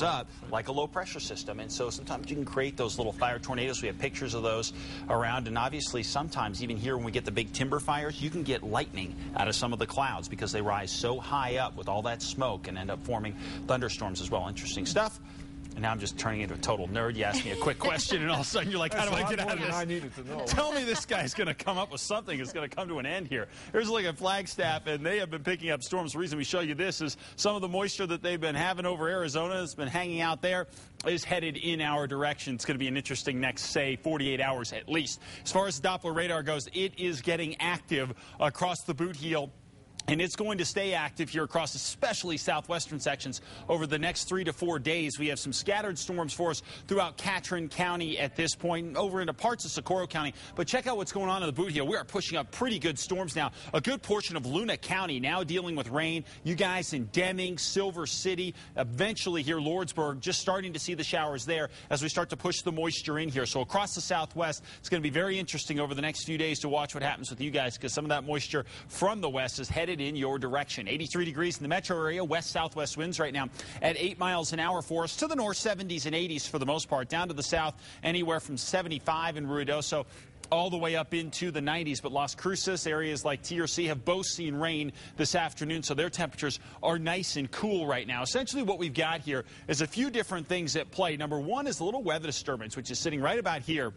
up like a low pressure system, and so sometimes you can create those little fire tornadoes. We have pictures of those around, and obviously sometimes even here when we get the big timber fires, you can get lightning out of some of the clouds because they rise so high up with all that smoke and end up forming thunderstorms as well. Interesting stuff. And now I'm just turning into a total nerd. You ask me a quick question, and all of a sudden you're like, how do I get out of this? I needed to know. Tell me this guy's going to come up with something. It's going to come to an end here. Here's like a Flagstaff, and they have been picking up storms. The reason we show you this is some of the moisture that they've been having over Arizona that's been hanging out there is headed in our direction. It's going to be an interesting next, say, 48 hours at least. As far as the Doppler radar goes, it is getting active across the boot heel. And it's going to stay active here across especially southwestern sections over the next 3 to 4 days. We have some scattered storms for us throughout Catron County at this point, over into parts of Socorro County. But check out what's going on in the boot heel. We are pushing up pretty good storms now. A good portion of Luna County now dealing with rain. You guys in Deming, Silver City, eventually here Lordsburg, just starting to see the showers there as we start to push the moisture in here. So across the southwest, it's going to be very interesting over the next few days to watch what happens with you guys, because some of that moisture from the west is headed in your direction. 83 degrees in the metro area. West-southwest winds right now at 8 miles an hour for us. To the north, 70s and 80s for the most part. Down to the south, anywhere from 75 in Ruidoso all the way up into the 90s. But Las Cruces, areas like TRC have both seen rain this afternoon, so their temperatures are nice and cool right now. Essentially what we've got here is a few different things at play. Number one is the little weather disturbance, which is sitting right about here.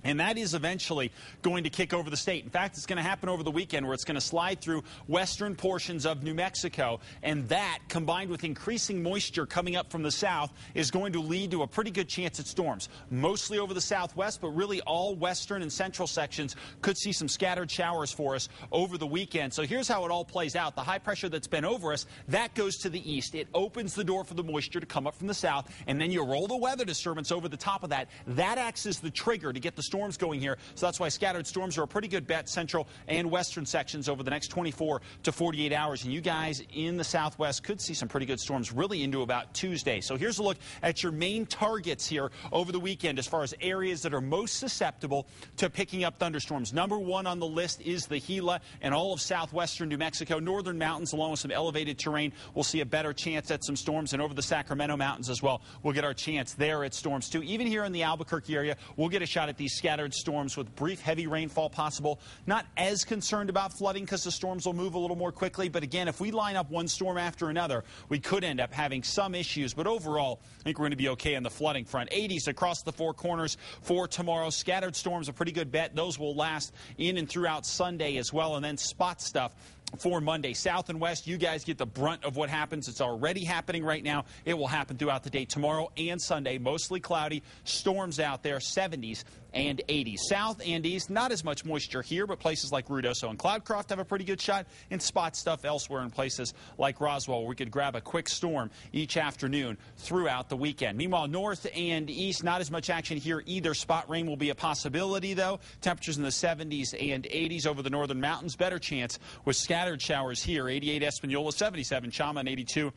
And that is eventually going to kick over the state. In fact, it's going to happen over the weekend where it's going to slide through western portions of New Mexico. And that, combined with increasing moisture coming up from the south, is going to lead to a pretty good chance at storms. Mostly over the southwest, but really all western and central sections could see some scattered showers for us over the weekend. So here's how it all plays out. The high pressure that's been over us, that goes to the east. It opens the door for the moisture to come up from the south. And then you roll the weather disturbance over the top of that. That acts as the trigger to get the storms going here. So that's why scattered storms are a pretty good bet, central and western sections over the next 24 to 48 hours. And you guys in the southwest could see some pretty good storms really into about Tuesday. So here's a look at your main targets here over the weekend as far as areas that are most susceptible to picking up thunderstorms. Number one on the list is the Gila and all of southwestern New Mexico. Northern mountains, along with some elevated terrain, we'll see a better chance at some storms. And over the Sacramento mountains as well, we'll get our chance there at storms too. Even here in the Albuquerque area, we'll get a shot at these scattered storms with brief heavy rainfall possible. Not as concerned about flooding because the storms will move a little more quickly. But again, if we line up one storm after another, we could end up having some issues. But overall, I think we're going to be okay on the flooding front. 80s across the four corners for tomorrow. Scattered storms, a pretty good bet. Those will last in and throughout Sunday as well. And then spot stuff for Monday. South and west, you guys get the brunt of what happens. It's already happening right now. It will happen throughout the day tomorrow and Sunday. Mostly cloudy, storms out there, 70s and 80s. South and east, not as much moisture here, but places like Ruidoso and Cloudcroft have a pretty good shot, and spot stuff elsewhere in places like Roswell, where we could grab a quick storm each afternoon throughout the weekend. Meanwhile, north and east, not as much action here either. Spot rain will be a possibility, though. Temperatures in the 70s and 80s over the northern mountains. Better chance with scattered showers here. 88 Espanola, 77 Chama, and 82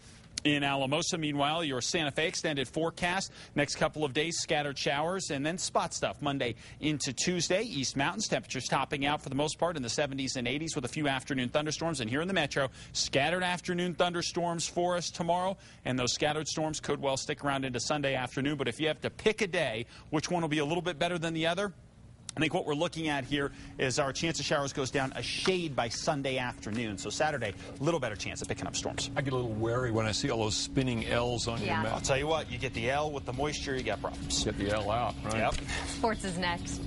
in Alamosa. Meanwhile, your Santa Fe extended forecast. Next couple of days, scattered showers and then spot stuff Monday into Tuesday. East Mountains, temperatures topping out for the most part in the 70s and 80s with a few afternoon thunderstorms. And here in the metro, scattered afternoon thunderstorms for us tomorrow. And those scattered storms could well stick around into Sunday afternoon. But if you have to pick a day, which one will be a little bit better than the other? I think what we're looking at here is our chance of showers goes down a shade by Sunday afternoon. So Saturday, a little better chance of picking up storms. I get a little wary when I see all those spinning L's on your map. I'll tell you what, you get the L with the moisture, you got problems. Get the L out, right? Yep. Sports is next.